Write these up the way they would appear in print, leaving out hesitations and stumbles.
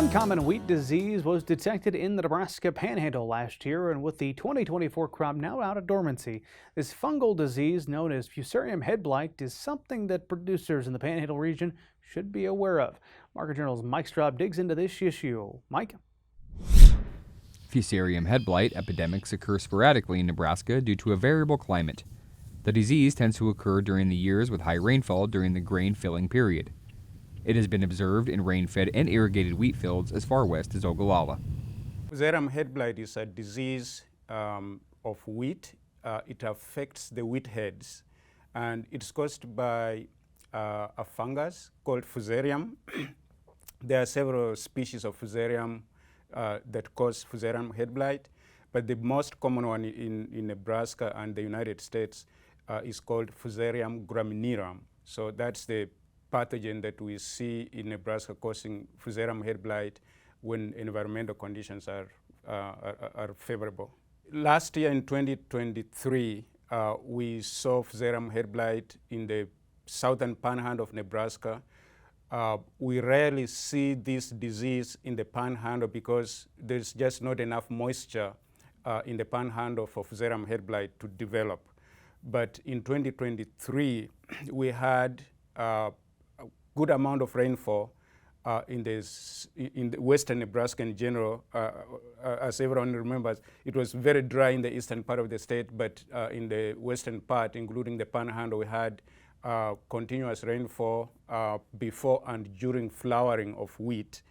uncommon wheat disease was detected in the Nebraska Panhandle last year, and with the 2024 crop now out of dormancy, this fungal disease known as Fusarium head blight is something that producers in the Panhandle region should be aware of. Market Journal's Mike Straub digs into this issue. Mike? Fusarium head blight epidemics occur sporadically in Nebraska due to a variable climate. The disease tends to occur during the years with high rainfall during the grain filling period. It has been observed in rain-fed and irrigated wheat fields as far west as Wegulo. Fusarium head blight is a disease of wheat. It affects the wheat heads, and it's caused by a fungus called Fusarium. There are several species of Fusarium that cause Fusarium head blight, but the most common one in Nebraska and the United States is called Fusarium graminearum. So that's the pathogen that we see in Nebraska causing Fusarium head blight when environmental conditions are favorable. Last year in 2023, we saw Fusarium head blight in the southern panhandle of Nebraska. We rarely see this disease in the panhandle because there's just not enough moisture in the panhandle for Fusarium head blight to develop. But in 2023, we had a good amount of rainfall in the western Nebraska in general. As everyone remembers, it was very dry in the eastern part of the state, but in the western part, including the panhandle, we had continuous rainfall before and during flowering of wheat.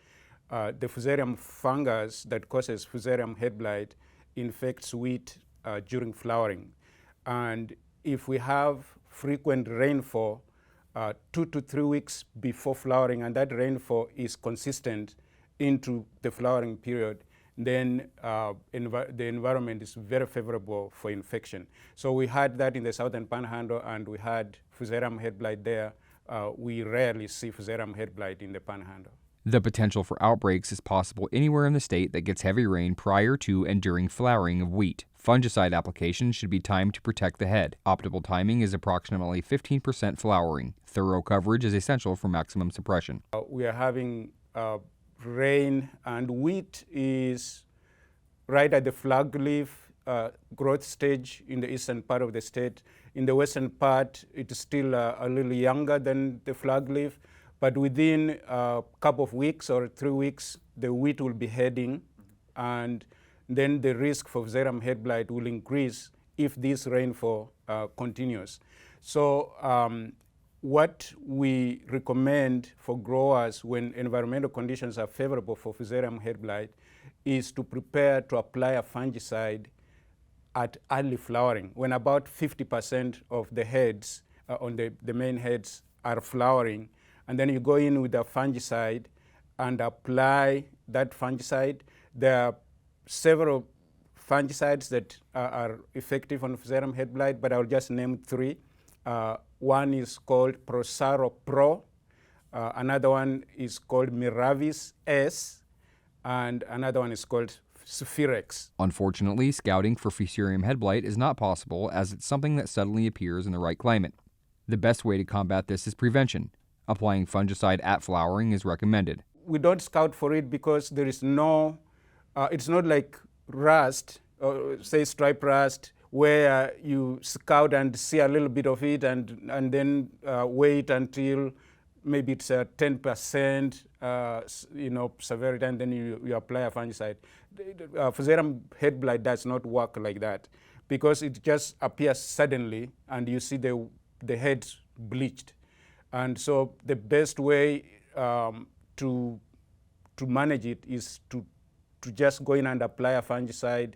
The Fusarium fungus that causes Fusarium head blight infects wheat during flowering. And if we have frequent rainfall 2 to 3 weeks before flowering, and that rainfall is consistent into the flowering period, then the environment is very favorable for infection. So we had that in the southern panhandle, and we had Fusarium head blight there. We rarely see Fusarium head blight in the panhandle. The potential for outbreaks is possible anywhere in the state that gets heavy rain prior to and during flowering of wheat. Fungicide application should be timed to protect the head. Optimal timing is approximately 15% flowering. Thorough coverage is essential for maximum suppression. We are having rain, and wheat is right at the flag leaf growth stage in the eastern part of the state. In the western part, it is still a little younger than the flag leaf, but within a couple of weeks or 3 weeks, the wheat will be heading, and then the risk for Fusarium head blight will increase if this rainfall continues. So what we recommend for growers when environmental conditions are favorable for Fusarium head blight is to prepare to apply a fungicide at early flowering, when about 50% of the heads on the main heads are flowering. And then you go in with a fungicide and apply that fungicide. There are several fungicides that are effective on Fusarium head blight, but I'll just name 3. One is called Prosaro Pro, another one is called Miravis S, and another one is called Sphirex. Unfortunately, scouting for Fusarium head blight is not possible, as it's something that suddenly appears in the right climate. The best way to combat this is prevention. Applying fungicide at flowering is recommended. We don't scout for it because there is no, it's not like rust, say striped rust, where you scout and see a little bit of it and then wait until maybe it's 10% severity, and then you apply a fungicide. Fusarium head blight does not work like that because it just appears suddenly and you see the heads bleached. And so the best way to manage it is to just go in and apply a fungicide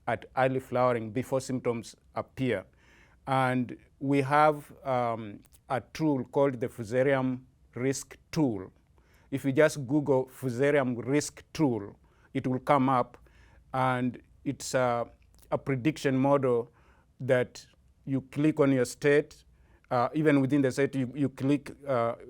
at early flowering before symptoms appear. And we have a tool called the Fusarium Risk Tool. If you just Google Fusarium Risk Tool, it will come up, and it's a prediction model that you click on your state. Even within the state, you click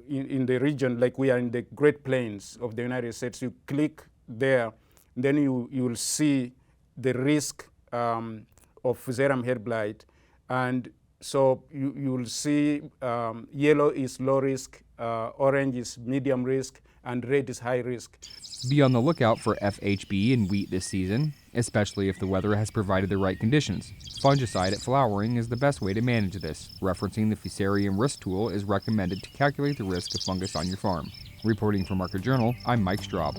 in the region, like we are in the Great Plains of the United States, you click there, then you will see the risk of Fusarium head blight. And So you will see yellow is low risk, orange is medium risk, and red is high risk. Be on the lookout for FHB in wheat this season, especially if the weather has provided the right conditions. Fungicide at flowering is the best way to manage this. Referencing the Fusarium Risk Tool is recommended to calculate the risk of fungus on your farm. Reporting for Market Journal, I'm Mike Straub.